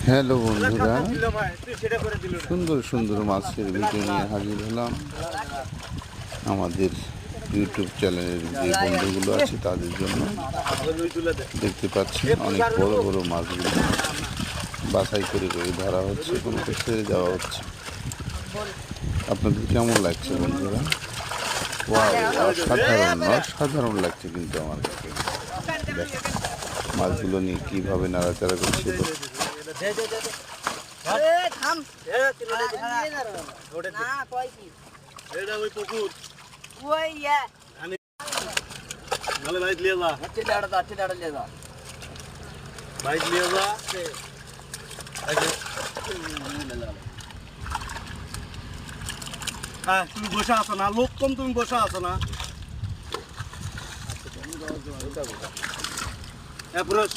Hello বন্ধুরা, সুন্দর সুন্দর মাছের ভিডিও নিয়ে হাজির হলাম। আমাদের ইউটিউব চ্যানেলের যে বন্ধুগুলো আছে তাদের জন্য দেখতে পাচ্ছেন অনেক বড় বড় মাছগুলো বাছাই করে করে ধরা হচ্ছে, কোনো ছেড়ে দেওয়া হচ্ছে। আপনাদের কেমন লাগছে বন্ধুরা? ওয়াও, অসাধারণ অসাধারণ লাগছে কিন্তু আমার কাছে। মাছগুলো নিয়ে কীভাবে নাড়াচাড়া করছিল। তুমি বসে আছো না, লোক কম, তুমি বসে আছো না। পুরুষ